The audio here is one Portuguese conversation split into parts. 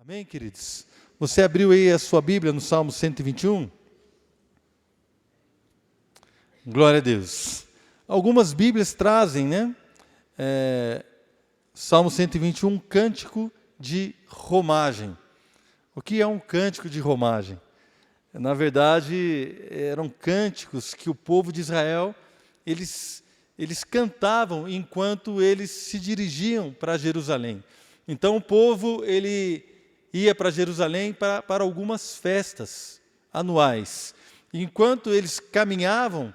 Amém, queridos? Você abriu aí a sua Bíblia no Salmo 121? Glória a Deus. Algumas Bíblias trazem, Salmo 121, cântico de romagem. O que é um cântico de romagem? Na verdade, eram cânticos que o povo de Israel, eles cantavam enquanto eles se dirigiam para Jerusalém. Então o povo, ele ia para Jerusalém para algumas festas anuais. E enquanto eles caminhavam,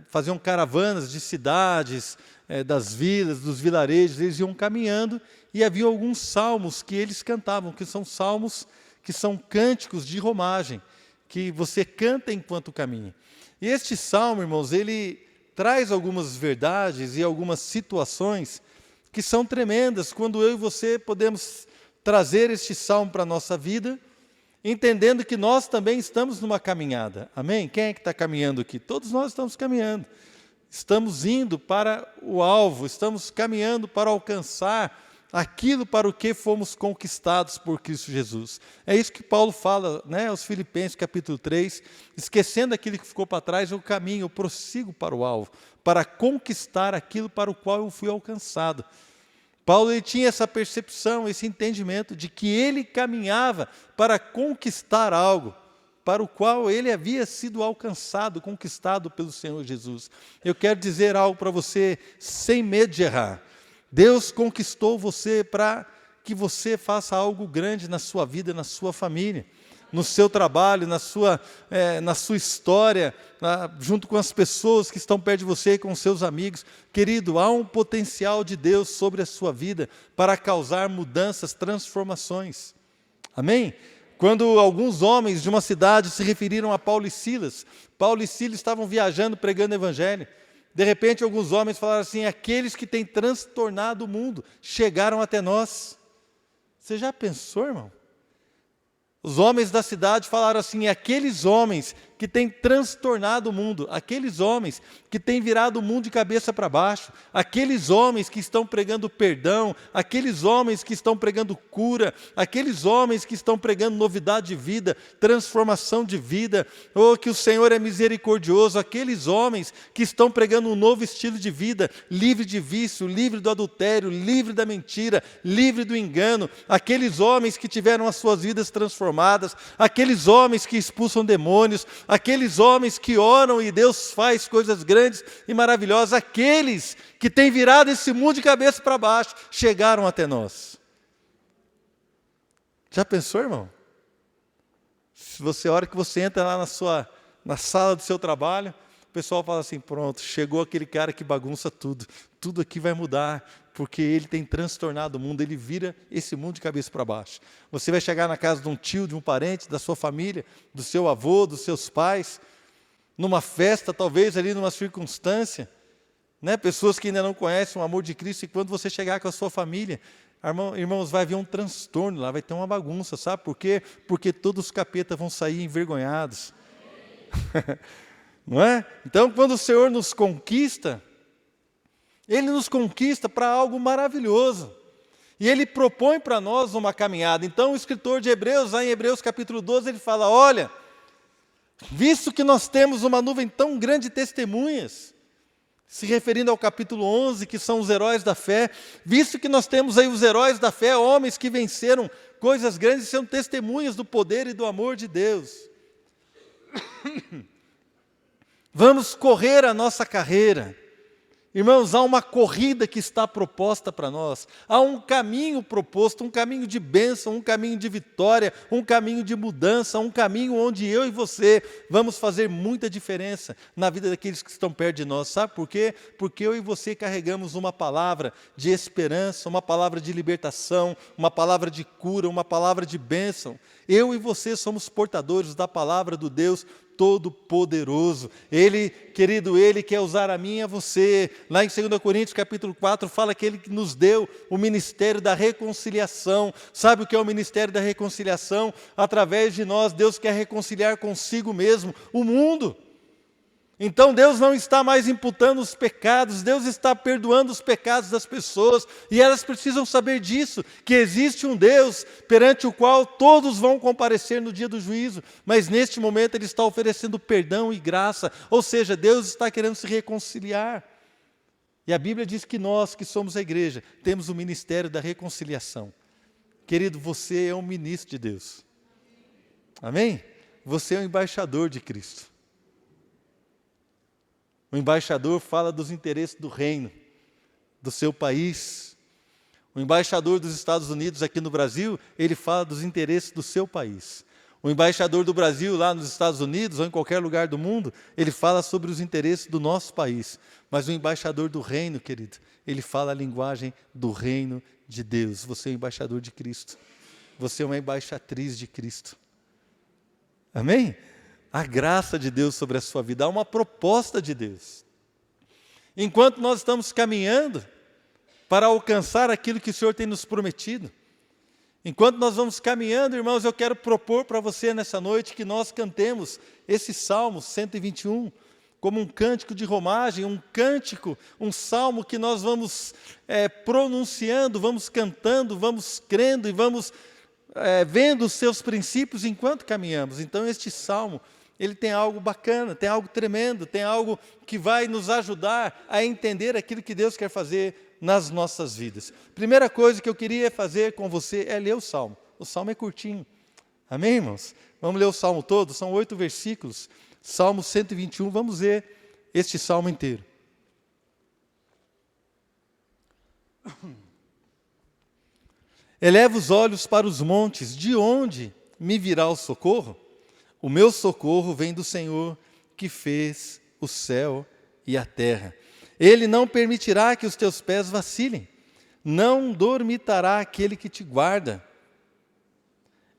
faziam caravanas de cidades, das vilas, dos vilarejos, eles iam caminhando e havia alguns salmos que eles cantavam, que são salmos, que são cânticos de romagem, que você canta enquanto caminha. E este salmo, irmãos, ele traz algumas verdades e algumas situações que são tremendas, quando eu e você podemos trazer este salmo para a nossa vida, entendendo que nós também estamos numa caminhada. Amém? Quem é que está caminhando aqui? Todos nós estamos caminhando. Estamos indo para o alvo, estamos caminhando para alcançar aquilo para o que fomos conquistados por Cristo Jesus. É isso que Paulo fala, aos Filipenses, capítulo 3, esquecendo aquilo que ficou para trás, eu caminho, eu prossigo para o alvo, para conquistar aquilo para o qual eu fui alcançado. Paulo ele tinha essa percepção, esse entendimento de que ele caminhava para conquistar algo, para o qual ele havia sido alcançado, conquistado pelo Senhor Jesus. Eu quero dizer algo para você, sem medo de errar. Deus conquistou você para que você faça algo grande na sua vida, na sua família, no seu trabalho, na sua história, junto com as pessoas que estão perto de você, com os seus amigos. Querido, há um potencial de Deus sobre a sua vida para causar mudanças, transformações. Amém? Quando alguns homens de uma cidade se referiram a Paulo e Silas estavam viajando, pregando o evangelho. De repente, alguns homens falaram assim: aqueles que têm transtornado o mundo chegaram até nós. Você já pensou, irmão? Os homens da cidade falaram assim: aqueles homens que têm transtornado o mundo, aqueles homens que têm virado o mundo de cabeça para baixo, aqueles homens que estão pregando perdão, aqueles homens que estão pregando cura, aqueles homens que estão pregando novidade de vida, transformação de vida, que o Senhor é misericordioso, aqueles homens que estão pregando um novo estilo de vida, livre de vício, livre do adultério, livre da mentira, livre do engano, aqueles homens que tiveram as suas vidas transformadas, aqueles homens que expulsam demônios, aqueles homens que oram e Deus faz coisas grandes e maravilhosas, aqueles que têm virado esse mundo de cabeça para baixo, chegaram até nós. Já pensou, irmão? Se você, a hora que você entra lá na sala do seu trabalho, o pessoal fala assim: pronto, chegou aquele cara que bagunça tudo, tudo aqui vai mudar, porque ele tem transtornado o mundo, ele vira esse mundo de cabeça para baixo. Você vai chegar na casa de um tio, de um parente, da sua família, do seu avô, dos seus pais, numa festa, talvez ali numa circunstância, pessoas que ainda não conhecem o amor de Cristo, e quando você chegar com a sua família, irmãos, vai haver um transtorno lá, vai ter uma bagunça, sabe por quê? Porque todos os capetas vão sair envergonhados. Não é? Então, quando o Senhor nos conquista, Ele nos conquista para algo maravilhoso. E Ele propõe para nós uma caminhada. Então, o escritor de Hebreus, lá em Hebreus capítulo 12, ele fala: olha, visto que nós temos uma nuvem tão grande de testemunhas, se referindo ao capítulo 11, que são os heróis da fé, visto que nós temos aí os heróis da fé, homens que venceram coisas grandes, são testemunhas do poder e do amor de Deus. Vamos correr a nossa carreira. Irmãos, há uma corrida que está proposta para nós, há um caminho proposto, um caminho de bênção, um caminho de vitória, um caminho de mudança, um caminho onde eu e você vamos fazer muita diferença na vida daqueles que estão perto de nós. Sabe por quê? Porque eu e você carregamos uma palavra de esperança, uma palavra de libertação, uma palavra de cura, uma palavra de bênção. Eu e você somos portadores da palavra do Deus Todo-Poderoso. Ele, querido, Ele quer usar a mim e a você. Lá em 2 Coríntios capítulo 4, fala que Ele nos deu o ministério da reconciliação. Sabe o que é o ministério da reconciliação? Através de nós, Deus quer reconciliar consigo mesmo o mundo. Então Deus não está mais imputando os pecados, Deus está perdoando os pecados das pessoas, e elas precisam saber disso, que existe um Deus perante o qual todos vão comparecer no dia do juízo, mas neste momento Ele está oferecendo perdão e graça, ou seja, Deus está querendo se reconciliar. E a Bíblia diz que nós, que somos a igreja, temos o ministério da reconciliação. Querido, você é um ministro de Deus. Amém? Você é um embaixador de Cristo. O embaixador fala dos interesses do reino, do seu país. O embaixador dos Estados Unidos aqui no Brasil, ele fala dos interesses do seu país. O embaixador do Brasil lá nos Estados Unidos ou em qualquer lugar do mundo, ele fala sobre os interesses do nosso país. Mas o embaixador do reino, querido, ele fala a linguagem do reino de Deus. Você é o embaixador de Cristo. Você é uma embaixatriz de Cristo. Amém? A graça de Deus sobre a sua vida, há uma proposta de Deus. Enquanto nós estamos caminhando para alcançar aquilo que o Senhor tem nos prometido, enquanto nós vamos caminhando, irmãos, eu quero propor para você nessa noite que nós cantemos esse Salmo 121 como um cântico de romagem, um cântico, um salmo que nós vamos pronunciando, vamos cantando, vamos crendo e vamos vendo os seus princípios enquanto caminhamos. Então este salmo, ele tem algo bacana, tem algo tremendo, tem algo que vai nos ajudar a entender aquilo que Deus quer fazer nas nossas vidas. Primeira coisa que eu queria fazer com você é ler o salmo. O salmo é curtinho. Amém, irmãos? Vamos ler o salmo todo, são 8 versículos. Salmo 121, vamos ler este salmo inteiro. Eleva os olhos para os montes, de onde me virá o socorro? O meu socorro vem do Senhor, que fez o céu e a terra. Ele não permitirá que os teus pés vacilem, não dormitará aquele que te guarda.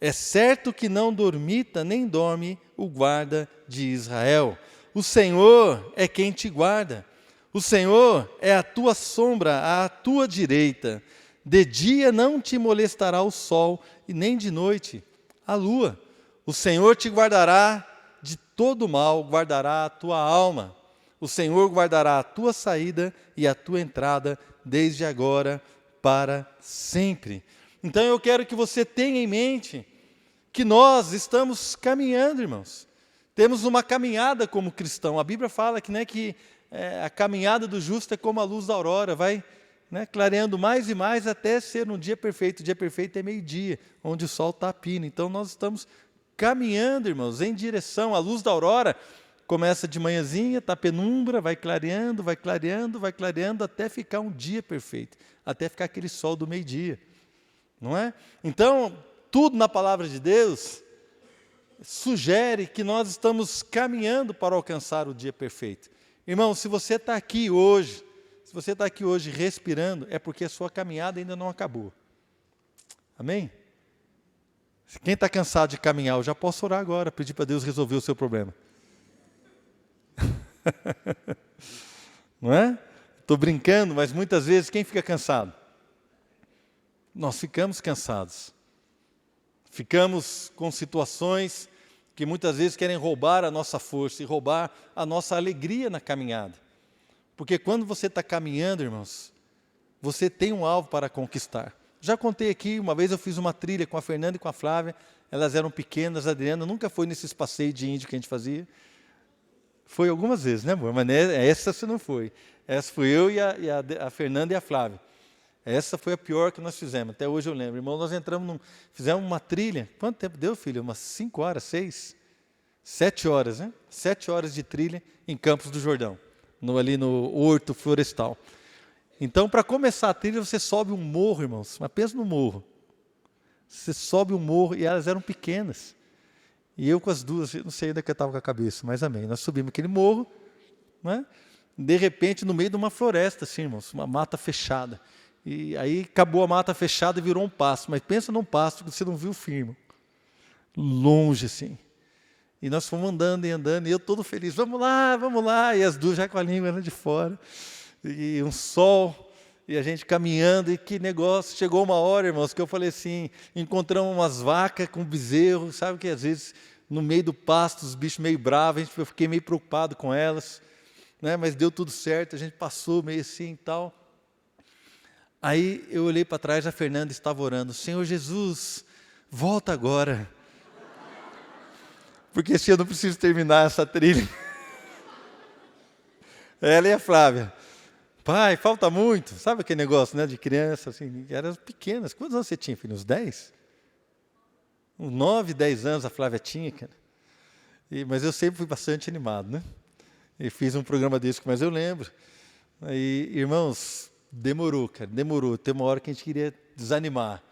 É certo que não dormita nem dorme o guarda de Israel. O Senhor é quem te guarda. O Senhor é a tua sombra à tua direita. De dia não te molestará o sol, e nem de noite a lua. O Senhor te guardará de todo mal, guardará a tua alma. O Senhor guardará a tua saída e a tua entrada, desde agora para sempre. Então eu quero que você tenha em mente que nós estamos caminhando, irmãos. Temos uma caminhada como cristão. A Bíblia fala que a caminhada do justo é como a luz da aurora, vai clareando mais e mais até ser um dia perfeito. O dia perfeito é meio-dia, onde o sol está a pino. Então nós estamos caminhando, irmãos, em direção à luz da aurora. Começa de manhãzinha, está penumbra, vai clareando, vai clareando, vai clareando, até ficar um dia perfeito, até ficar aquele sol do meio-dia, não é? Então, tudo na palavra de Deus sugere que nós estamos caminhando para alcançar o dia perfeito. Irmão, se você está aqui hoje, respirando, é porque a sua caminhada ainda não acabou. Amém? Quem está cansado de caminhar, eu já posso orar agora, pedir para Deus resolver o seu problema. Não é? Estou brincando, mas muitas vezes quem fica cansado? Nós ficamos cansados. Ficamos com situações que muitas vezes querem roubar a nossa força e roubar a nossa alegria na caminhada. Porque quando você está caminhando, irmãos, você tem um alvo para conquistar. Já contei aqui, uma vez eu fiz uma trilha com a Fernanda e com a Flávia, elas eram pequenas, a Adriana nunca foi nesses passeios de índio que a gente fazia. Foi algumas vezes, né, amor? Mas essa você não foi. Essa fui eu e a Fernanda e a Flávia. Essa foi a pior que nós fizemos, até hoje eu lembro. Irmão, nós fizemos uma trilha. Quanto tempo deu, filho? Umas 5 horas, 6? 7 horas, né? 7 horas de trilha em Campos do Jordão, ali no Horto Florestal. Então, para começar a trilha, você sobe um morro, irmãos. Mas pensa no morro. Você sobe um morro e elas eram pequenas. E eu com as duas, não sei ainda que eu estava com a cabeça, mas amém. Nós subimos aquele morro, né? De repente, no meio de uma floresta, assim, irmãos, uma mata fechada. E aí acabou a mata fechada e virou um pasto. Mas pensa num pasto que você não viu firme. Longe, assim. E nós fomos andando e andando, e eu todo feliz, vamos lá. E as duas já com a língua de fora. E um sol, e a gente caminhando, e que negócio. Chegou uma hora, irmãos, que eu falei assim, encontramos umas vacas com bezerro, sabe que às vezes no meio do pasto, os bichos meio bravos, eu fiquei meio preocupado com elas, né? Mas deu tudo certo, a gente passou meio assim e tal. Aí eu olhei para trás, a Fernanda estava orando, Senhor Jesus, volta agora, porque assim eu não preciso terminar essa trilha. Ela e a Flávia, pai, falta muito, sabe aquele negócio, né, de criança, assim, eram pequenas. Quantos anos você tinha, filho? Uns 10? Uns 9, 10 anos a Flávia tinha, cara. Mas eu sempre fui bastante animado, né? E fiz um programa desse, mas eu lembro. Aí, irmãos, demorou, cara, demorou. Tem uma hora que a gente queria desanimar,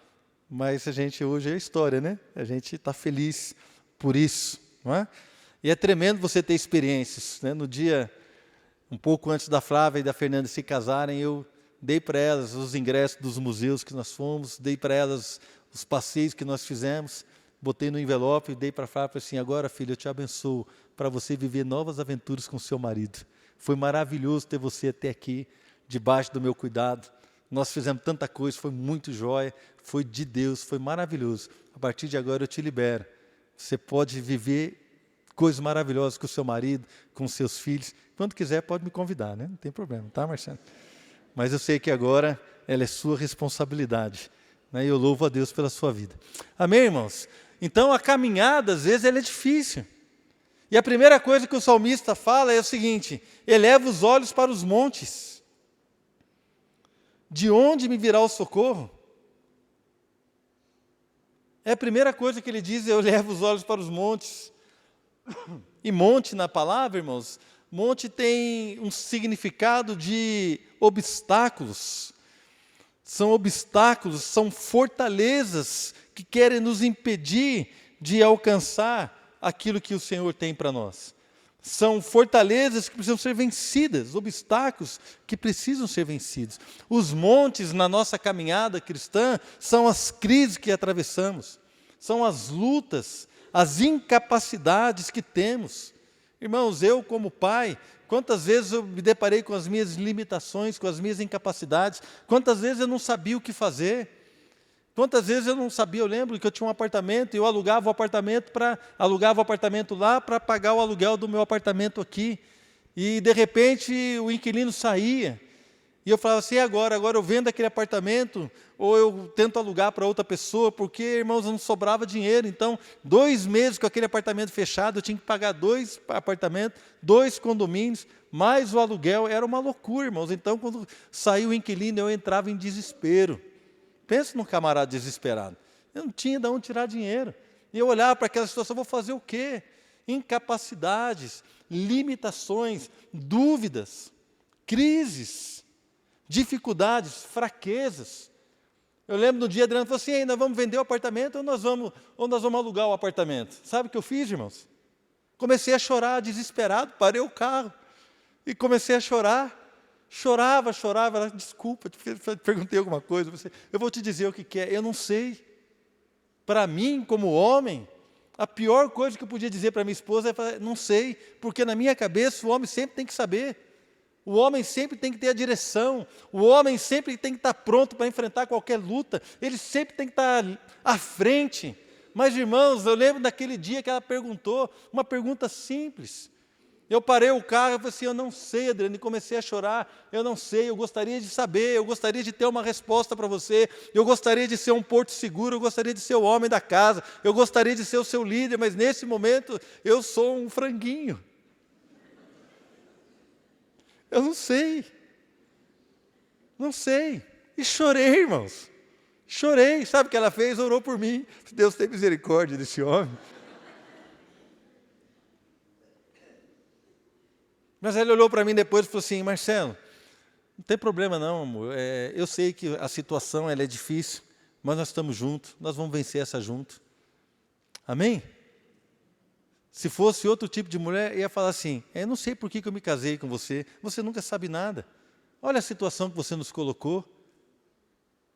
mas a gente hoje é história, né? A gente está feliz por isso, não é? E é tremendo você ter experiências, né? No dia, um pouco antes da Flávia e da Fernanda se casarem, eu dei para elas os ingressos dos museus que nós fomos, dei para elas os passeios que nós fizemos, botei no envelope e dei para a Flávia assim, agora, filha, eu te abençoo para você viver novas aventuras com seu marido. Foi maravilhoso ter você até aqui, debaixo do meu cuidado. Nós fizemos tanta coisa, foi muito jóia, foi de Deus, foi maravilhoso. A partir de agora eu te libero. Você pode viver coisas maravilhosas com o seu marido, com os seus filhos. Quando quiser, pode me convidar, né? Não tem problema, tá, Marcelo? Mas eu sei que agora ela é sua responsabilidade, né? E eu louvo a Deus pela sua vida. Amém, irmãos? Então, a caminhada, às vezes, ela é difícil. E a primeira coisa que o salmista fala é o seguinte, eleva os olhos para os montes. De onde me virá o socorro? É a primeira coisa que ele diz, eu levo os olhos para os montes. E monte na palavra, irmãos, monte tem um significado de obstáculos. São obstáculos, são fortalezas que querem nos impedir de alcançar aquilo que o Senhor tem para nós. São fortalezas que precisam ser vencidas, obstáculos que precisam ser vencidos. Os montes na nossa caminhada cristã são as crises que atravessamos, são as lutas, as incapacidades que temos. Irmãos, eu como pai, quantas vezes eu me deparei com as minhas limitações, com as minhas incapacidades, quantas vezes eu não sabia o que fazer. Quantas vezes eu não sabia, eu lembro que eu tinha um apartamento e eu alugava o apartamento lá para pagar o aluguel do meu apartamento aqui. E de repente o inquilino saía. E eu falava assim, e agora? Agora eu vendo aquele apartamento ou eu tento alugar para outra pessoa, porque, irmãos, não sobrava dinheiro. Então, 2 meses com aquele apartamento fechado, eu tinha que pagar 2 apartamentos, 2 condomínios, mais o aluguel. Era uma loucura, irmãos. Então, quando saiu o inquilino, eu entrava em desespero. Pensa num camarada desesperado. Eu não tinha de onde tirar dinheiro. E eu olhava para aquela situação, vou fazer o quê? Incapacidades, limitações, dúvidas, crises, dificuldades, fraquezas. Eu lembro no dia, Adriano falou assim, ainda vamos vender o apartamento ou nós vamos alugar o apartamento? Sabe o que eu fiz, irmãos? Comecei a chorar, desesperado, parei o carro e comecei a chorar. Chorava, ela, desculpa, perguntei alguma coisa, eu vou te dizer o que é, eu não sei. Para mim, como homem, a pior coisa que eu podia dizer para minha esposa é falar, não sei, porque na minha cabeça o homem sempre tem que saber, o homem sempre tem que ter a direção, o homem sempre tem que estar pronto para enfrentar qualquer luta, ele sempre tem que estar à frente. Mas, irmãos, eu lembro daquele dia que ela perguntou, uma pergunta simples. Eu parei o carro e falei assim, eu não sei, Adriano, e comecei a chorar, eu não sei, eu gostaria de saber, eu gostaria de ter uma resposta para você, eu gostaria de ser um porto seguro, eu gostaria de ser o homem da casa, eu gostaria de ser o seu líder, mas nesse momento eu sou um franguinho. Eu não sei. E chorei, irmãos. Chorei, sabe o que ela fez? Orou por mim. Deus tem misericórdia desse homem. Mas ele olhou para mim depois e falou assim, Marcelo, não tem problema não, amor. Eu sei que a situação ela é difícil, mas nós estamos juntos, nós vamos vencer essa junto. Amém? Se fosse outro tipo de mulher, ia falar assim, não sei por que eu me casei com você, você nunca sabe nada. Olha a situação que você nos colocou.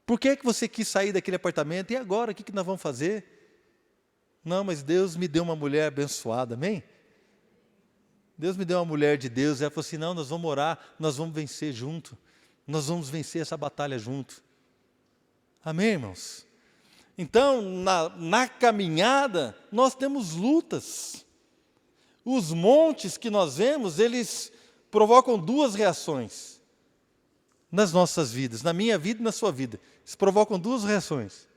Por que você quis sair daquele apartamento? E agora, o que nós vamos fazer? Não, mas Deus me deu uma mulher abençoada, amém? Deus me deu uma mulher de Deus, e ela falou assim, não, nós vamos orar, nós vamos vencer junto, nós vamos vencer essa batalha junto. Amém, irmãos? Então, na caminhada, nós temos lutas. Os montes que nós vemos, eles provocam duas reações nas nossas vidas, na minha vida e na sua vida. Eles provocam duas reações.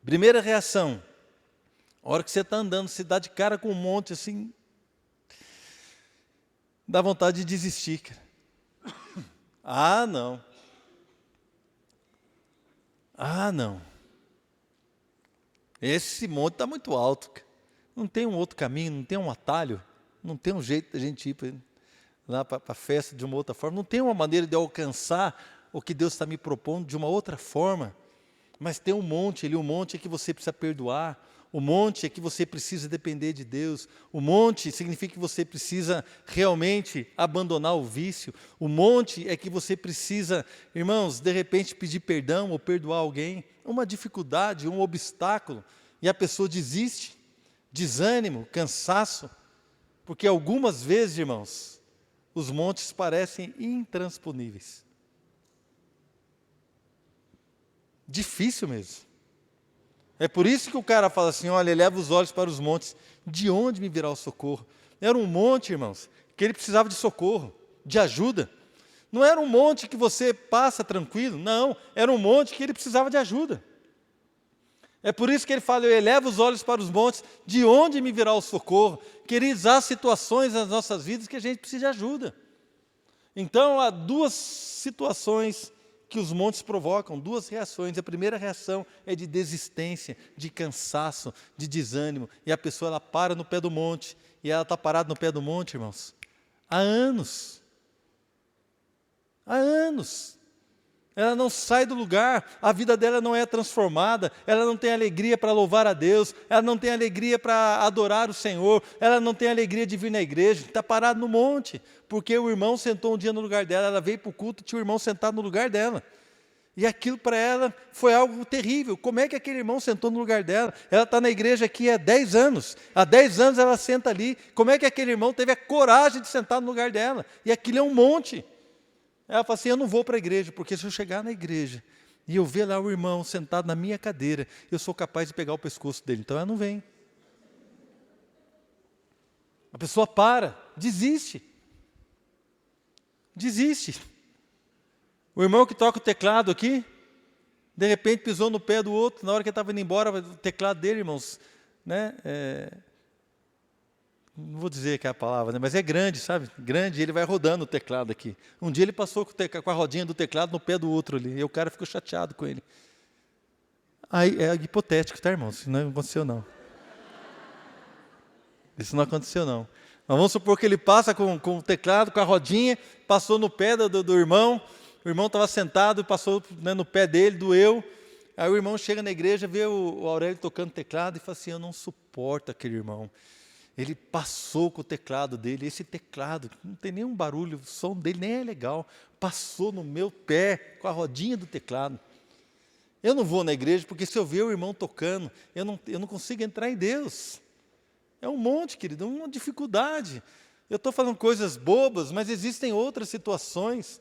Primeira reação, a hora que você está andando, você dá de cara com um monte assim, dá vontade de desistir, cara. Ah, não. Ah, não. Esse monte está muito alto, cara. Não tem um outro caminho, não tem um atalho, não tem um jeito da gente ir lá para a festa de uma outra forma, não tem uma maneira de alcançar o que Deus está me propondo de uma outra forma. Mas tem um monte ali, o monte é que você precisa perdoar, o monte é que você precisa depender de Deus, o monte significa que você precisa realmente abandonar o vício, o monte é que você precisa, irmãos, de repente pedir perdão ou perdoar alguém, uma dificuldade, um obstáculo, e a pessoa desiste, desânimo, cansaço, porque algumas vezes, irmãos, os montes parecem intransponíveis. Difícil mesmo. É por isso que o cara fala assim, olha, eleva os olhos para os montes, de onde me virá o socorro? Era um monte, irmãos, que ele precisava de socorro, de ajuda. Não era um monte que você passa tranquilo, não, era um monte que ele precisava de ajuda. É por isso que ele fala, eu elevo os olhos para os montes, de onde me virá o socorro? Queridos, há situações nas nossas vidas que a gente precisa de ajuda. Então, há duas situações que os montes provocam, duas reações. A primeira reação é de desistência, de cansaço, de desânimo. E a pessoa ela para no pé do monte. E ela está parada no pé do monte, irmãos, há anos. Há anos. Ela não sai do lugar, a vida dela não é transformada, ela não tem alegria para louvar a Deus, ela não tem alegria para adorar o Senhor, ela não tem alegria de vir na igreja, está parada no monte, porque o irmão sentou um dia no lugar dela, ela veio para o culto e tinha o irmão sentado no lugar dela. E aquilo para ela foi algo terrível. Como é que aquele irmão sentou no lugar dela? Ela está na igreja aqui há 10 anos. Há 10 anos ela senta ali. Como é que aquele irmão teve a coragem de sentar no lugar dela? E aquilo é um monte. Ela fala assim, eu não vou para a igreja, porque se eu chegar na igreja e eu ver lá o irmão sentado na minha cadeira, eu sou capaz de pegar o pescoço dele. Então ela não vem. A pessoa para, desiste. Desiste. O irmão que toca o teclado aqui, de repente pisou no pé do outro, na hora que ele estava indo embora, o teclado dele, irmãos, né? Não vou dizer que é a palavra, né? Mas é grande, sabe? Grande, ele vai rodando o teclado aqui. Um dia ele passou com a rodinha do teclado no pé do outro ali, e o cara ficou chateado com ele. Aí, é hipotético, tá, irmãos? Isso não aconteceu, não. Isso não aconteceu, não. Mas vamos supor que ele passa com o teclado, com a rodinha, passou no pé do irmão, o irmão estava sentado, passou, né, no pé dele, doeu. Aí o irmão chega na igreja, vê o Aurélio tocando teclado e fala assim, eu não suporto aquele irmão. Ele passou com o teclado dele, esse teclado, não tem nenhum barulho, o som dele nem é legal, passou no meu pé com a rodinha do teclado. Eu não vou na igreja porque se eu ver o irmão tocando, eu não consigo entrar em Deus. É um monte, querido, é uma dificuldade. Eu estou falando coisas bobas, mas existem outras situações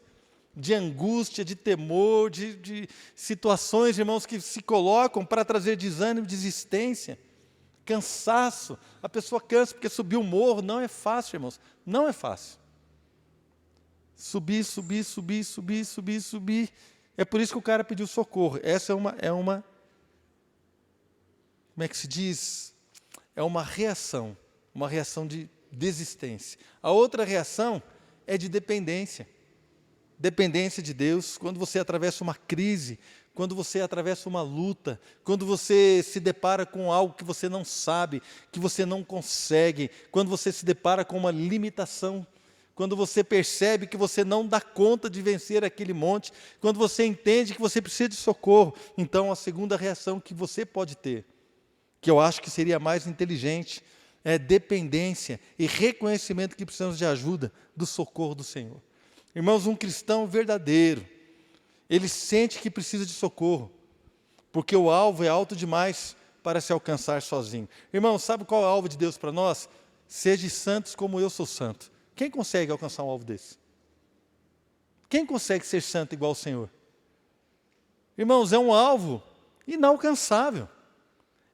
de angústia, de temor, de situações, irmãos, que se colocam para trazer desânimo, desistência. Cansaço, a pessoa cansa porque subir o morro não é fácil, irmãos, não é fácil. Subir, é por isso que o cara pediu socorro. Essa é uma como é que se diz? É uma reação de desistência. A outra reação é de dependência de Deus, quando você atravessa uma crise, quando você atravessa uma luta, quando você se depara com algo que você não sabe, que você não consegue, quando você se depara com uma limitação, quando você percebe que você não dá conta de vencer aquele monte, quando você entende que você precisa de socorro, então a segunda reação que você pode ter, que eu acho que seria mais inteligente, é dependência e reconhecimento que precisamos de ajuda, do socorro do Senhor. Irmãos, um cristão verdadeiro, ele sente que precisa de socorro, porque o alvo é alto demais para se alcançar sozinho. Irmãos, sabe qual é o alvo de Deus para nós? Sede santos como eu sou santo. Quem consegue alcançar um alvo desse? Quem consegue ser santo igual ao Senhor? Irmãos, é um alvo inalcançável.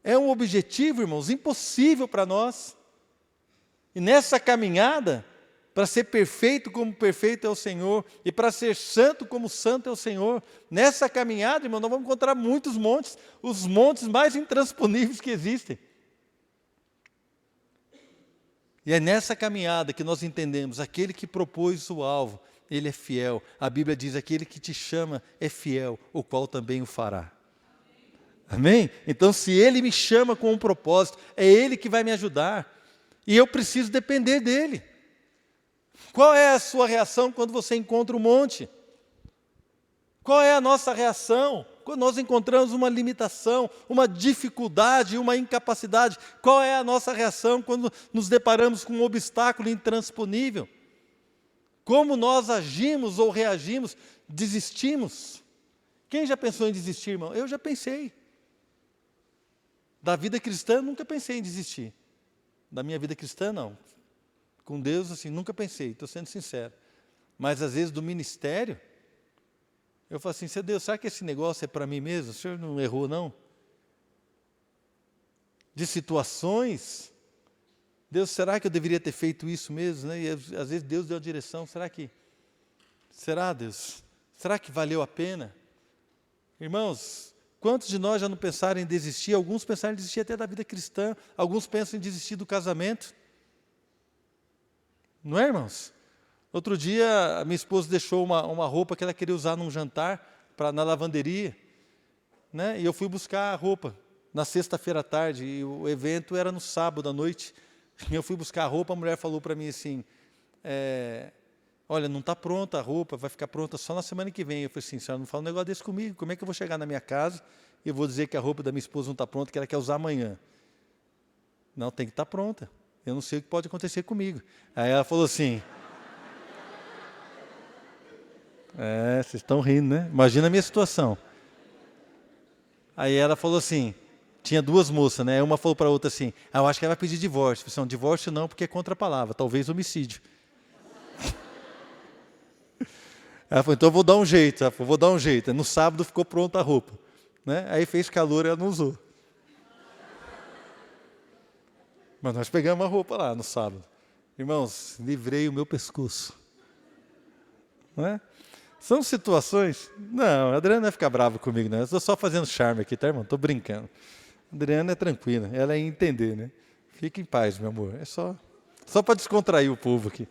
É um objetivo, irmãos, impossível para nós. E nessa caminhada, para ser perfeito como perfeito é o Senhor, e para ser santo como santo é o Senhor, nessa caminhada, irmão, nós vamos encontrar muitos montes, os montes mais intransponíveis que existem. E é nessa caminhada que nós entendemos, aquele que propôs o alvo, ele é fiel. A Bíblia diz, aquele que te chama é fiel, o qual também o fará. Amém? Então, se Ele me chama com um propósito, é Ele que vai me ajudar. E eu preciso depender dEle. Qual é a sua reação quando você encontra um monte? Qual é a nossa reação quando nós encontramos uma limitação, uma dificuldade, uma incapacidade? Qual é a nossa reação quando nos deparamos com um obstáculo intransponível? Como nós agimos ou reagimos? Desistimos? Quem já pensou em desistir, irmão? Eu já pensei. Da vida cristã, nunca pensei em desistir. Da minha vida cristã, não. Com Deus, assim, nunca pensei, estou sendo sincero. Mas, às vezes, do ministério, eu falo assim, Seu Deus, será que esse negócio é para mim mesmo? O Senhor não errou, não? De situações, Deus, será que eu deveria ter feito isso mesmo? Né? E, às vezes, Deus deu a direção, será, Deus? Será que valeu a pena? Irmãos, quantos de nós já não pensaram em desistir? Alguns pensaram em desistir até da vida cristã. Alguns pensam em desistir do casamento. Não é, irmãos? Outro dia, a minha esposa deixou uma roupa que ela queria usar num jantar, na lavanderia. Né? E eu fui buscar a roupa na sexta-feira à tarde. E o evento era no sábado à noite. E eu fui buscar a roupa, a mulher falou para mim assim, olha, não está pronta a roupa, vai ficar pronta só na semana que vem. Eu falei assim, senhora, não fala um negócio desse comigo, como é que eu vou chegar na minha casa e eu vou dizer que a roupa da minha esposa não está pronta, que ela quer usar amanhã? Não, tem que estar pronta, eu não sei o que pode acontecer comigo. Aí ela falou assim, vocês estão rindo, né? Imagina a minha situação. Aí ela falou assim, tinha duas moças, né? Uma falou para a outra assim, eu acho que ela vai pedir divórcio. Eu falei assim, divórcio não, porque é contra a palavra, talvez homicídio. Ela falou, então eu vou dar um jeito. Ela falou, vou dar um jeito. No sábado ficou pronta a roupa. Né? Aí fez calor e ela não usou. Mas nós pegamos a roupa lá no sábado. Irmãos, livrei o meu pescoço. Não é? São situações... Não, a Adriana vai ficar brava comigo, não. Eu estou só fazendo charme aqui, tá, irmão? Estou brincando. A Adriana é tranquila, ela é entender, né? Fique em paz, meu amor. É só para descontrair o povo aqui.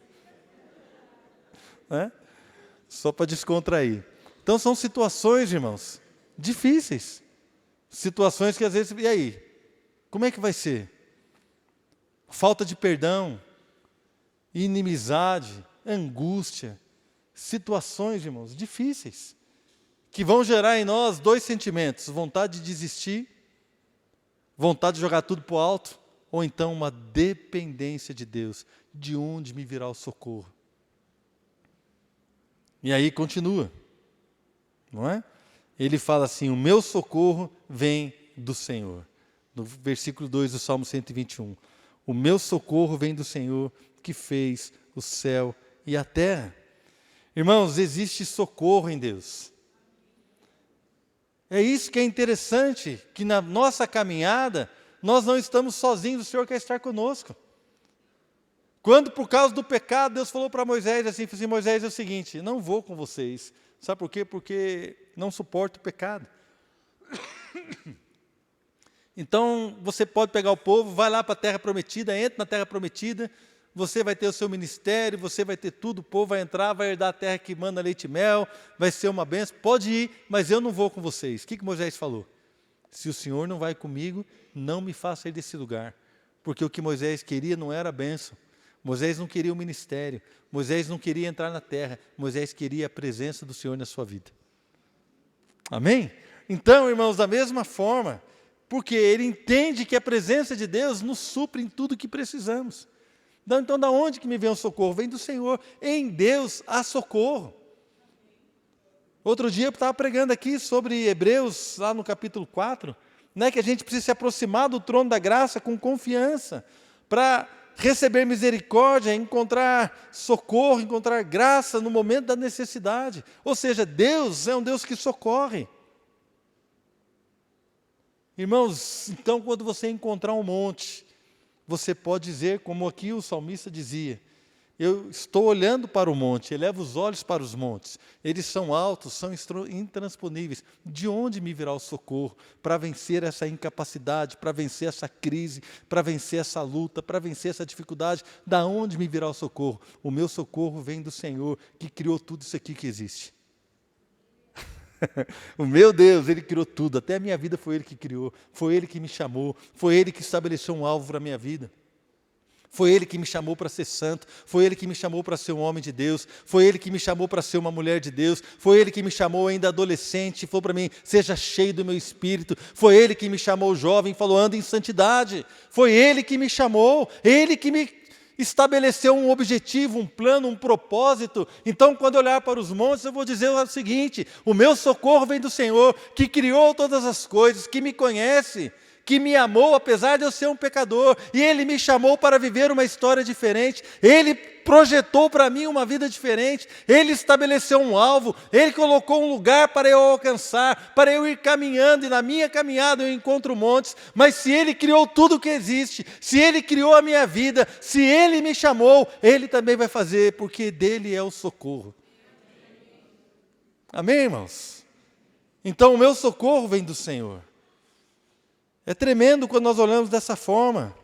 Né? Só para descontrair. Então são situações, irmãos, difíceis. Situações que às vezes, e aí? Como é que vai ser? Falta de perdão, inimizade, angústia. Situações, irmãos, difíceis. Que vão gerar em nós dois sentimentos. Vontade de desistir, vontade de jogar tudo para o alto, ou então uma dependência de Deus. De onde me virá o socorro? E aí continua, não é? Ele fala assim, o meu socorro vem do Senhor. No versículo 2 do Salmo 121. O meu socorro vem do Senhor, que fez o céu e a terra. Irmãos, existe socorro em Deus. É isso que é interessante, que na nossa caminhada, nós não estamos sozinhos, o Senhor quer estar conosco. Quando, por causa do pecado, Deus falou para Moisés assim, Moisés, é o seguinte, não vou com vocês. Sabe por quê? Porque não suporto o pecado. Então, você pode pegar o povo, vai lá para a terra prometida, entra na terra prometida, você vai ter o seu ministério, você vai ter tudo, o povo vai entrar, vai herdar a terra que manda leite e mel, vai ser uma bênção, pode ir, mas eu não vou com vocês. O que Moisés falou? Se o Senhor não vai comigo, não me faça ir desse lugar. Porque o que Moisés queria não era a bênção. Moisés não queria o ministério, Moisés não queria entrar na terra, Moisés queria a presença do Senhor na sua vida. Amém? Então, irmãos, da mesma forma, porque ele entende que a presença de Deus nos supre em tudo que precisamos. Então, da onde que me vem o socorro? Vem do Senhor. Em Deus há socorro. Outro dia eu estava pregando aqui sobre Hebreus, lá no capítulo 4, né, que a gente precisa se aproximar do trono da graça com confiança, para receber misericórdia, encontrar socorro, encontrar graça no momento da necessidade. Ou seja, Deus é um Deus que socorre. Irmãos, então quando você encontrar um monte, você pode dizer, como aqui o salmista dizia, eu estou olhando para o monte, elevo os olhos para os montes, eles são altos, são intransponíveis. De onde me virá o socorro para vencer essa incapacidade, para vencer essa crise, para vencer essa luta, para vencer essa dificuldade? Da onde me virá o socorro? O meu socorro vem do Senhor, que criou tudo isso aqui que existe. O meu Deus, Ele criou tudo, até a minha vida foi Ele que criou, foi Ele que me chamou, foi Ele que estabeleceu um alvo para a minha vida. Foi Ele que me chamou para ser santo, foi Ele que me chamou para ser um homem de Deus, foi Ele que me chamou para ser uma mulher de Deus, foi Ele que me chamou ainda adolescente e falou para mim, seja cheio do meu Espírito, foi Ele que me chamou jovem e falou, anda em santidade, foi Ele que me chamou, Ele que me estabeleceu um objetivo, um plano, um propósito. Então, quando eu olhar para os montes, eu vou dizer o seguinte, o meu socorro vem do Senhor, que criou todas as coisas, que me conhece, que me amou, apesar de eu ser um pecador, e Ele me chamou para viver uma história diferente, Ele projetou para mim uma vida diferente, Ele estabeleceu um alvo, Ele colocou um lugar para eu alcançar, para eu ir caminhando, e na minha caminhada eu encontro montes, mas se Ele criou tudo que existe, se Ele criou a minha vida, se Ele me chamou, Ele também vai fazer, porque dEle é o socorro. Amém, irmãos? Então o meu socorro vem do Senhor. É tremendo quando nós olhamos dessa forma.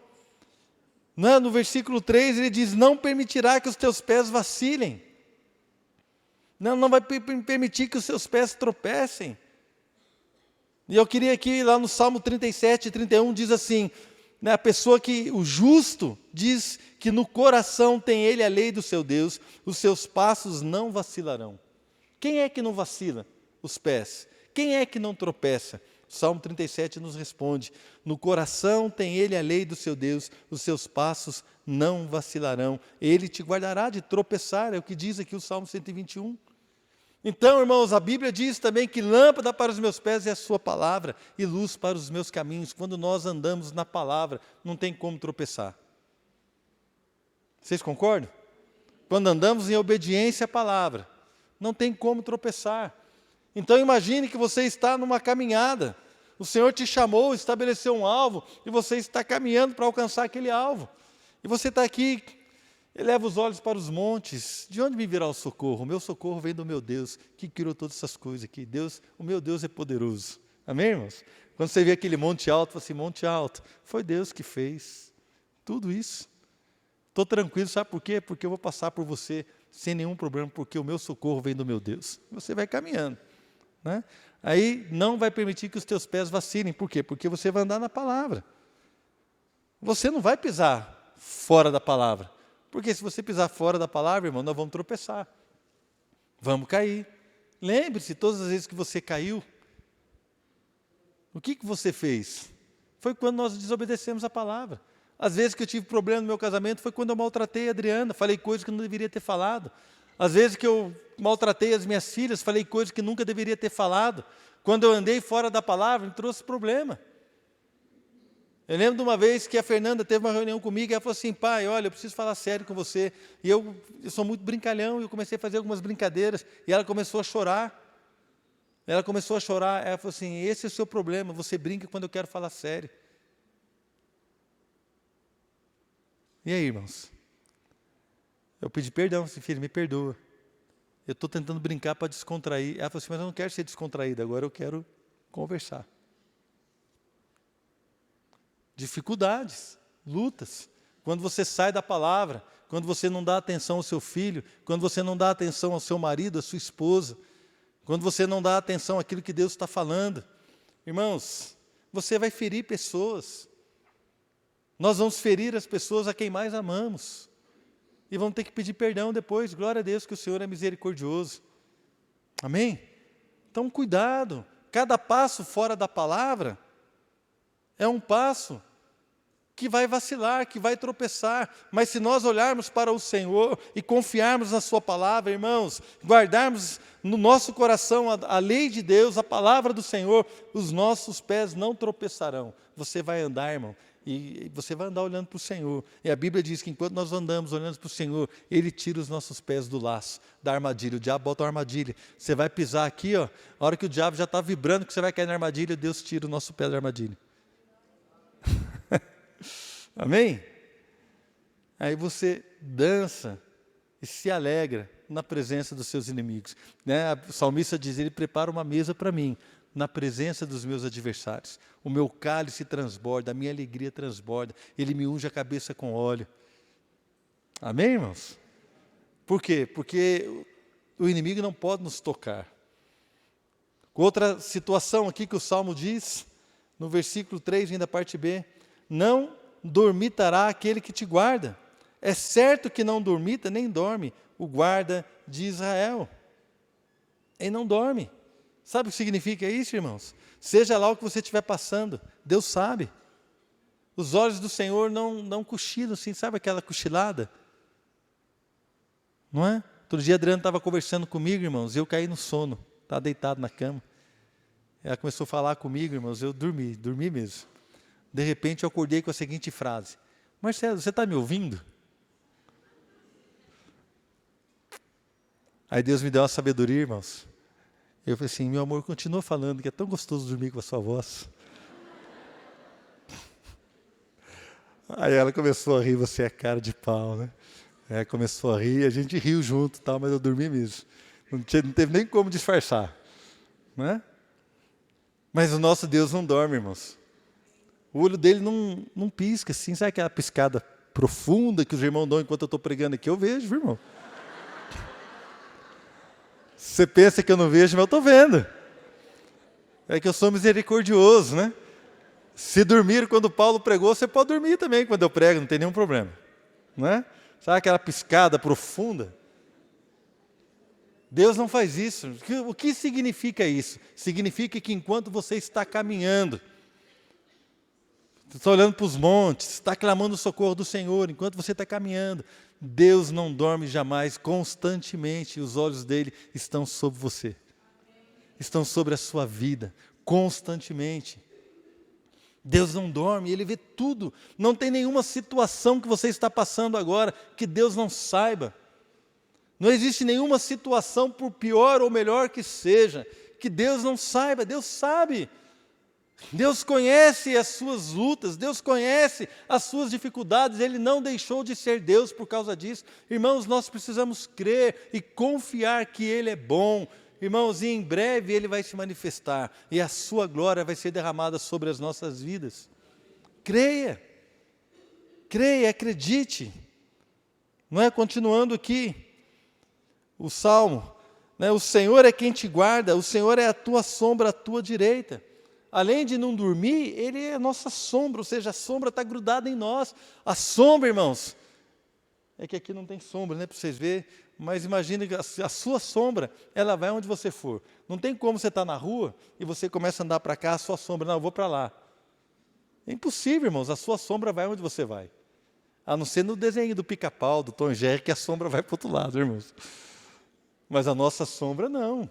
No versículo 3 ele diz, não permitirá que os teus pés vacilem. Não vai permitir que os seus pés tropecem. E eu queria aqui, lá no Salmo 37, 31, diz assim, a pessoa que, o justo, diz que no coração tem ele a lei do seu Deus, os seus passos não vacilarão. Quem é que não vacila? Os pés. Quem é que não tropeça? Salmo 37 nos responde, no coração tem ele a lei do seu Deus, os seus passos não vacilarão, ele te guardará de tropeçar, é o que diz aqui o Salmo 121. Então, irmãos, a Bíblia diz também que lâmpada para os meus pés é a sua palavra e luz para os meus caminhos. Quando nós andamos na palavra, não tem como tropeçar. Vocês concordam? Quando andamos em obediência à palavra, não tem como tropeçar. Então imagine que você está numa caminhada, o Senhor te chamou, estabeleceu um alvo, e você está caminhando para alcançar aquele alvo. E você está aqui, eleva os olhos para os montes, de onde me virá o socorro? O meu socorro vem do meu Deus, que criou todas essas coisas aqui. Deus, o meu Deus é poderoso. Amém, irmãos? Quando você vê aquele monte alto, você fala assim, monte alto, foi Deus que fez tudo isso. Estou tranquilo, sabe por quê? Porque eu vou passar por você sem nenhum problema, porque o meu socorro vem do meu Deus. Você vai caminhando. Né? Aí não vai permitir que os teus pés vacilem. Por quê? Porque você vai andar na palavra. Você não vai pisar fora da palavra. Porque se você pisar fora da palavra, irmão, nós vamos tropeçar. Vamos cair. Lembre-se, todas as vezes que você caiu, o que você fez? Foi quando nós desobedecemos a palavra. Às vezes que eu tive problema no meu casamento, foi quando eu maltratei a Adriana, falei coisas que eu não deveria ter falado. Às vezes que eu maltratei as minhas filhas, falei coisas que nunca deveria ter falado. Quando eu andei fora da palavra, me trouxe problema. Eu lembro de uma vez que a Fernanda teve uma reunião comigo e ela falou assim, pai, olha, eu preciso falar sério com você. E eu sou muito brincalhão, e eu comecei a fazer algumas brincadeiras, e ela começou a chorar. Ela começou a chorar, ela falou assim, esse é o seu problema, você brinca quando eu quero falar sério. E aí, irmãos? Eu pedi perdão, assim, filho, me perdoa. Eu estou tentando brincar para descontrair. Ela falou assim, mas eu não quero ser descontraída, agora eu quero conversar. Dificuldades, lutas. Quando você sai da palavra, quando você não dá atenção ao seu filho, quando você não dá atenção ao seu marido, à sua esposa, quando você não dá atenção àquilo que Deus está falando. Irmãos, você vai ferir pessoas. Nós vamos ferir as pessoas a quem mais amamos. E vamos ter que pedir perdão depois. Glória a Deus que o Senhor é misericordioso. Amém? Então, cuidado. Cada passo fora da palavra é um passo que vai vacilar, que vai tropeçar, mas se nós olharmos para o Senhor e confiarmos na sua palavra, irmãos, guardarmos no nosso coração a lei de Deus, a palavra do Senhor, os nossos pés não tropeçarão. Você vai andar, irmão, e você vai andar olhando para o Senhor. E a Bíblia diz que enquanto nós andamos olhando para o Senhor, Ele tira os nossos pés do laço, da armadilha. O diabo bota uma armadilha. Você vai pisar aqui, ó, a hora que o diabo já está vibrando que você vai cair na armadilha, Deus tira o nosso pé da armadilha. Amém? Aí você dança e se alegra na presença dos seus inimigos. Né? O salmista diz, Ele prepara uma mesa para mim, na presença dos meus adversários. O meu cálice transborda, a minha alegria transborda. Ele me unge a cabeça com óleo. Amém, irmãos? Por quê? Porque o inimigo não pode nos tocar. Outra situação aqui que o Salmo diz, no versículo 3, ainda parte B, não dormitará aquele que te guarda. É certo que não dormita, nem dorme o guarda de Israel. Ele não dorme. Sabe o que significa isso, irmãos? Seja lá o que você estiver passando, Deus sabe. Os olhos do Senhor não cochilam assim, sabe aquela cochilada? Não é? Outro dia a Adriana estava conversando comigo, irmãos, e eu caí no sono, estava deitado na cama. Ela começou a falar comigo, irmãos, eu dormi mesmo. De repente eu acordei com a seguinte frase: Marcelo, você está me ouvindo? Aí Deus me deu uma sabedoria, irmãos. Eu falei assim, meu amor, continua falando, que é tão gostoso dormir com a sua voz. Aí ela começou a rir, você é cara de pau, né? Começou a rir, a gente riu junto, tal, mas eu dormi mesmo. Não teve nem como disfarçar. Né? Mas o nosso Deus não dorme, irmãos. O olho dele não pisca, assim, sabe aquela piscada profunda que os irmãos dão enquanto eu estou pregando aqui? Eu vejo, viu, irmão? Você pensa que eu não vejo, mas eu estou vendo. É que eu sou misericordioso, né? Se dormir quando Paulo pregou, você pode dormir também quando eu prego, não tem nenhum problema. Não é? Sabe aquela piscada profunda? Deus não faz isso. O que significa isso? Significa que enquanto você está caminhando, está olhando para os montes, está clamando o socorro do Senhor, enquanto você está caminhando, Deus não dorme jamais, constantemente os olhos dele estão sobre você. Estão sobre a sua vida, constantemente. Deus não dorme, Ele vê tudo. Não tem nenhuma situação que você está passando agora que Deus não saiba. Não existe nenhuma situação, por pior ou melhor que seja, que Deus não saiba. Deus sabe. Deus conhece as suas lutas, Deus conhece as suas dificuldades, Ele não deixou de ser Deus por causa disso. Irmãos, nós precisamos crer e confiar que Ele é bom. Irmãos, e em breve Ele vai se manifestar e a sua glória vai ser derramada sobre as nossas vidas. Creia, acredite. Não é? Continuando aqui, o Salmo, né? O Senhor é quem te guarda, o Senhor é a tua sombra à tua direita. Além de não dormir, Ele é a nossa sombra, ou seja, a sombra está grudada em nós. A sombra, irmãos, é que aqui não tem sombra, né, para vocês verem, mas imagine que a sua sombra, ela vai onde você for. Não tem como você estar na rua e você começa a andar para cá, a sua sombra, não, eu vou para lá. É impossível, irmãos, a sua sombra vai onde você vai. A não ser no desenho do Pica-Pau, do Tom e Jerry, que a sombra vai para o outro lado, irmãos. Mas a nossa sombra não.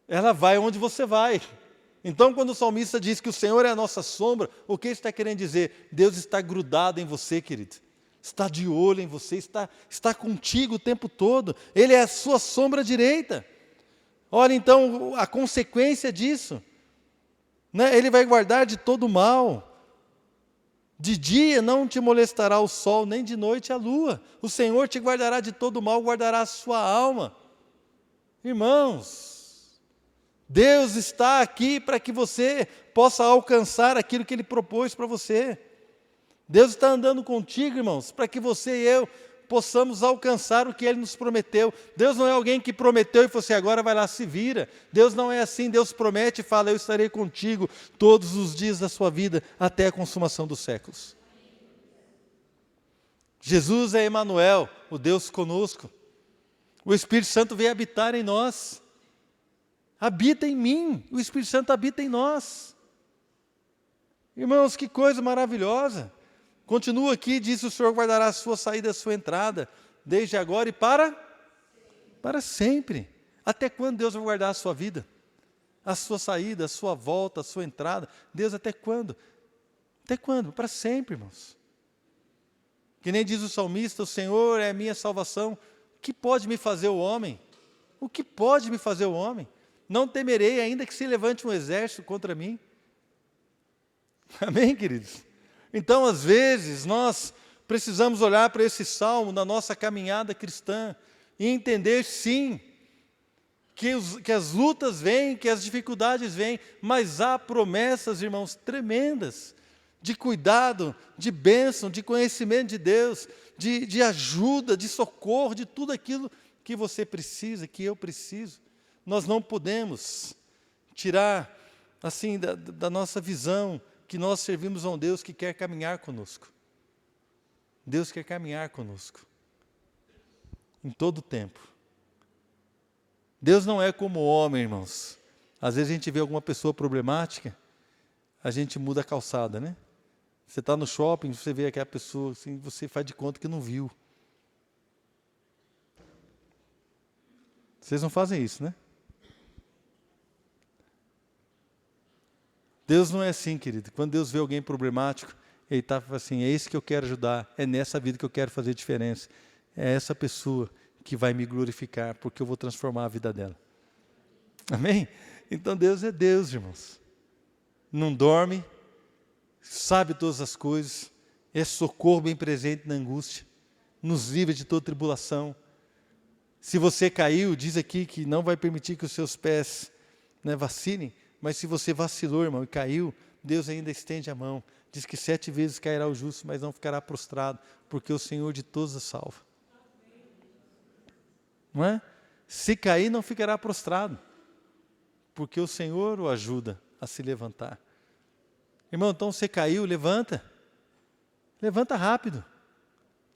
Ela vai onde você vai. Então, quando o salmista diz que o Senhor é a nossa sombra, o que ele está querendo dizer? Deus está grudado em você, querido. Está de olho em você, está contigo o tempo todo. Ele é a sua sombra direita. Olha, então, a consequência disso. Né? Ele vai guardar de todo mal. De dia não te molestará o sol, nem de noite a lua. O Senhor te guardará de todo mal, guardará a sua alma. Irmãos, Deus está aqui para que você possa alcançar aquilo que Ele propôs para você. Deus está andando contigo, irmãos, para que você e eu possamos alcançar o que Ele nos prometeu. Deus não é alguém que prometeu e falou assim, agora vai lá, se vira. Deus não é assim, Deus promete e fala, eu estarei contigo todos os dias da sua vida, até a consumação dos séculos. Jesus é Emanuel, o Deus conosco. O Espírito Santo veio habitar em nós. Habita em mim, o Espírito Santo habita em nós. Irmãos, que coisa maravilhosa. Continua aqui, diz: o Senhor guardará a sua saída e a sua entrada, desde agora e para sempre. Até quando Deus vai guardar a sua vida? A sua saída, a sua volta, a sua entrada? Deus, até quando? Até quando? Para sempre, irmãos. Que nem diz o salmista: o Senhor é a minha salvação. O que pode me fazer o homem? O que pode me fazer o homem? Não temerei, ainda que se levante um exército contra mim. Amém, queridos? Então, às vezes, nós precisamos olhar para esse salmo na nossa caminhada cristã e entender, sim, que as lutas vêm, que as dificuldades vêm, mas há promessas, irmãos, tremendas, de cuidado, de bênção, de conhecimento de Deus, de ajuda, de socorro, de tudo aquilo que você precisa, que eu preciso. Nós não podemos tirar, assim, da nossa visão, que nós servimos a um Deus que quer caminhar conosco. Deus quer caminhar conosco, em todo o tempo. Deus não é como o homem, irmãos. Às vezes a gente vê alguma pessoa problemática, a gente muda a calçada, né? Você está no shopping, você vê aquela pessoa, assim, você faz de conta que não viu. Vocês não fazem isso, né? Deus não é assim, querido. Quando Deus vê alguém problemático, Ele está assim: é esse que eu quero ajudar, é nessa vida que eu quero fazer diferença. É essa pessoa que vai me glorificar, porque eu vou transformar a vida dela. Amém? Então Deus é Deus, irmãos. Não dorme, sabe todas as coisas, é socorro bem presente na angústia, nos livra de toda tribulação. Se você caiu, diz aqui que não vai permitir que os seus pés, né, vacilem, mas se você vacilou, irmão, e caiu, Deus ainda estende a mão. Diz que 7 vezes cairá o justo, mas não ficará prostrado, porque o Senhor de todos a salva. Não é? Se cair, não ficará prostrado, porque o Senhor o ajuda a se levantar. Irmão, então você caiu, levanta. Levanta rápido.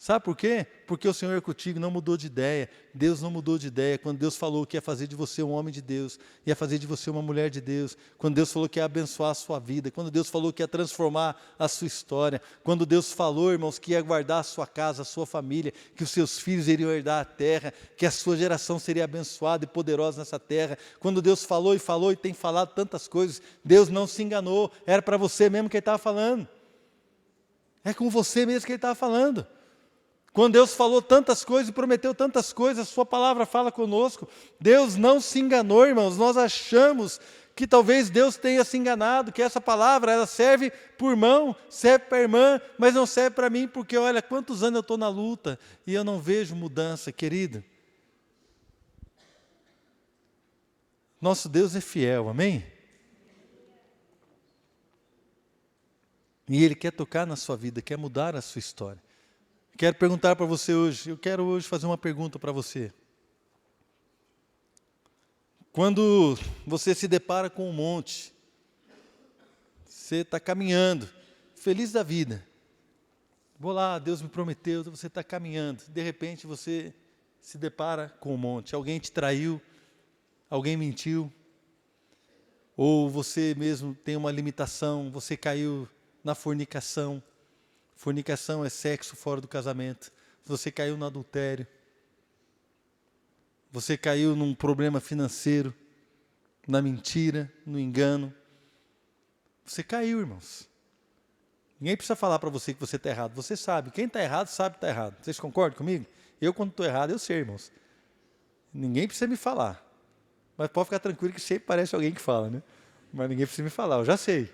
Sabe por quê? Porque o Senhor é contigo, não mudou de ideia. Deus não mudou de ideia. Quando Deus falou que ia fazer de você um homem de Deus, ia fazer de você uma mulher de Deus, quando Deus falou que ia abençoar a sua vida, quando Deus falou que ia transformar a sua história, quando Deus falou, irmãos, que ia guardar a sua casa, a sua família, que os seus filhos iriam herdar a terra, que a sua geração seria abençoada e poderosa nessa terra, quando Deus falou e tem falado tantas coisas, Deus não se enganou, era para você mesmo que Ele estava falando. É com você mesmo que Ele estava falando. Quando Deus falou tantas coisas e prometeu tantas coisas, a sua palavra fala conosco. Deus não se enganou, irmãos. Nós achamos que talvez Deus tenha se enganado, que essa palavra ela serve para o irmão, serve para a irmã, mas não serve para mim, porque olha quantos anos eu estou na luta e eu não vejo mudança, querido. Nosso Deus é fiel, amém? E Ele quer tocar na sua vida, quer mudar a sua história. Quero perguntar para você hoje, eu quero hoje fazer uma pergunta para você. Quando você se depara com um monte, você está caminhando, feliz da vida. Vou lá, Deus me prometeu, você está caminhando. De repente você se depara com um monte. Alguém te traiu, alguém mentiu, ou você mesmo tem uma limitação, você caiu na fornicação. Fornicação é sexo fora do casamento. Você caiu no adultério. Você caiu num problema financeiro, na mentira, no engano. Você caiu, irmãos. Ninguém precisa falar para você que você está errado. Você sabe. Quem está errado, sabe que está errado. Vocês concordam comigo? Eu, quando estou errado, eu sei, irmãos. Ninguém precisa me falar. Mas pode ficar tranquilo que sempre parece alguém que fala, né? Mas ninguém precisa me falar, eu já sei.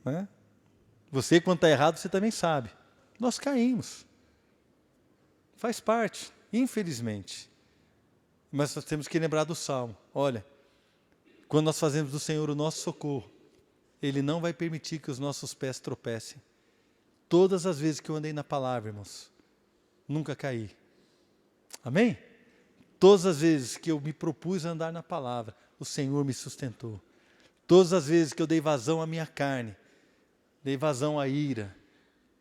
Né? Você, quando está errado, você também sabe. Nós caímos. Faz parte, infelizmente. Mas nós temos que lembrar do Salmo. Olha, quando nós fazemos do Senhor o nosso socorro, Ele não vai permitir que os nossos pés tropecem. Todas as vezes que eu andei na palavra, irmãos, nunca caí. Amém? Todas as vezes que eu me propus a andar na palavra, o Senhor me sustentou. Todas as vezes que eu dei vazão à minha carne, dei vazão à ira,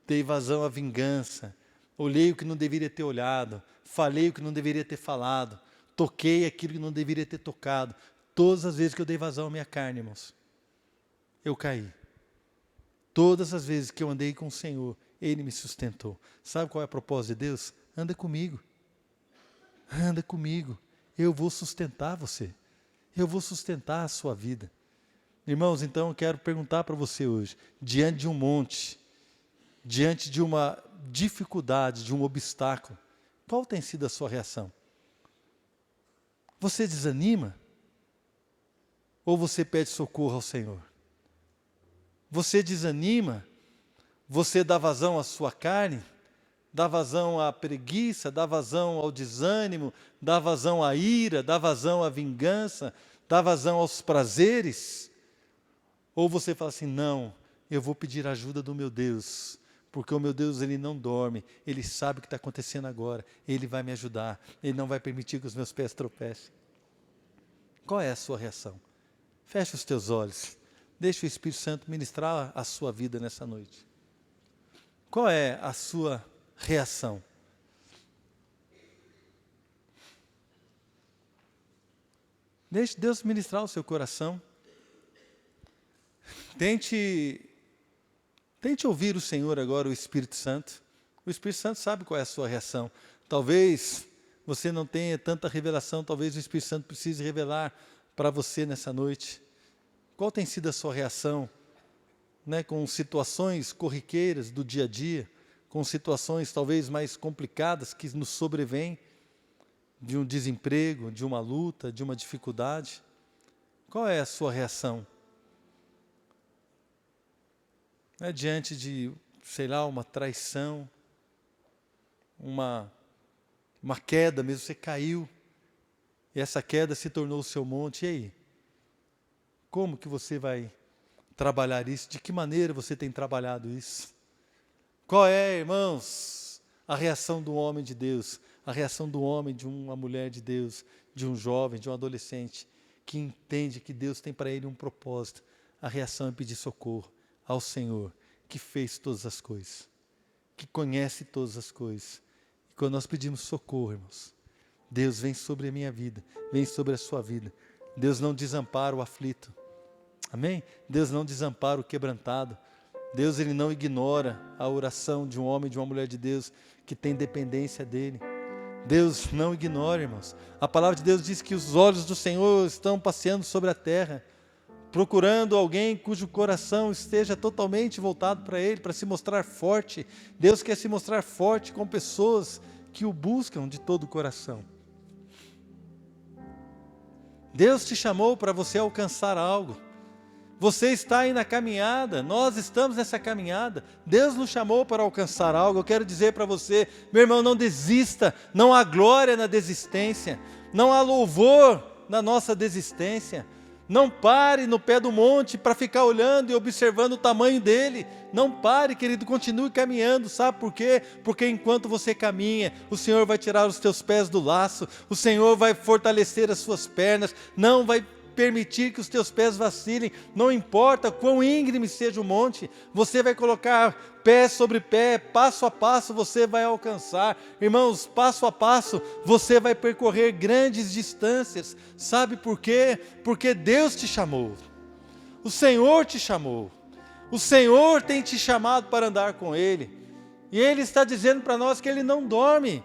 dei vazão à vingança, olhei o que não deveria ter olhado, falei o que não deveria ter falado, toquei aquilo que não deveria ter tocado. Todas as vezes que eu dei vazão à minha carne, irmãos, eu caí. Todas as vezes que eu andei com o Senhor, Ele me sustentou. Sabe qual é a propósito de Deus? Anda comigo. Anda comigo. Eu vou sustentar você. Eu vou sustentar a sua vida. Irmãos, então eu quero perguntar para você hoje, diante de um monte, diante de uma dificuldade, de um obstáculo, qual tem sido a sua reação? Você desanima? Ou você pede socorro ao Senhor? Você desanima? Você dá vazão à sua carne? Dá vazão à preguiça? Dá vazão ao desânimo? Dá vazão à ira? Dá vazão à vingança? Dá vazão aos prazeres? Ou você fala assim, não, eu vou pedir a ajuda do meu Deus, porque o meu Deus, Ele não dorme, Ele sabe o que está acontecendo agora, Ele vai me ajudar, Ele não vai permitir que os meus pés tropecem. Qual é a sua reação? Feche os teus olhos, deixe o Espírito Santo ministrar a sua vida nessa noite. Qual é a sua reação? Deixe Deus ministrar o seu coração. Tente ouvir o Senhor agora, o Espírito Santo. O Espírito Santo sabe qual é a sua reação. Talvez você não tenha tanta revelação, talvez o Espírito Santo precise revelar para você nessa noite. Qual tem sido a sua reação, com situações corriqueiras do dia a dia, com situações talvez mais complicadas que nos sobrevêm, de um desemprego, de uma luta, de uma dificuldade? Qual é a sua reação? Diante de, uma traição, uma queda mesmo, você caiu, e essa queda se tornou o seu monte, e aí? Como que você vai trabalhar isso? De que maneira você tem trabalhado isso? Qual é, irmãos, a reação do homem de Deus, a reação do homem, de uma mulher de Deus, de um jovem, de um adolescente, que entende que Deus tem para ele um propósito? A reação é pedir socorro ao Senhor, que fez todas as coisas, que conhece todas as coisas. E quando nós pedimos socorro, irmãos, Deus vem sobre a minha vida, vem sobre a sua vida. Deus não desampara o aflito. Amém? Deus não desampara o quebrantado. Deus, Ele não ignora a oração de um homem, de uma mulher de Deus, que tem dependência dEle. Deus não ignora, irmãos. A palavra de Deus diz que os olhos do Senhor estão passeando sobre a terra, procurando alguém cujo coração esteja totalmente voltado para Ele, para se mostrar forte. Deus quer se mostrar forte com pessoas que o buscam de todo o coração. Deus te chamou para você alcançar algo. Você está aí na caminhada, nós estamos nessa caminhada. Deus nos chamou para alcançar algo. Eu quero dizer para você, meu irmão, não desista. Não há glória na desistência, não há louvor na nossa desistência. Não pare no pé do monte para ficar olhando e observando o tamanho dele. Não pare, querido, continue caminhando. Sabe por quê? Porque enquanto você caminha, o Senhor vai tirar os teus pés do laço, o Senhor vai fortalecer as suas pernas, não vai permitir que os teus pés vacilem. Não importa quão íngreme seja o monte, você vai colocar pé sobre pé, passo a passo você vai alcançar. Irmãos, passo a passo você vai percorrer grandes distâncias. Sabe por quê? Porque Deus te chamou, o Senhor te chamou, o Senhor tem te chamado para andar com Ele, e Ele está dizendo para nós que Ele não dorme.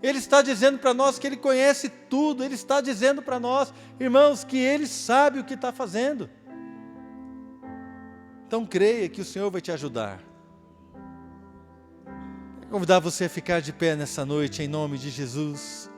Ele está dizendo para nós que Ele conhece tudo. Ele está dizendo para nós, irmãos, que Ele sabe o que está fazendo. Então creia que o Senhor vai te ajudar. Quero convidar você a ficar de pé nessa noite, em nome de Jesus.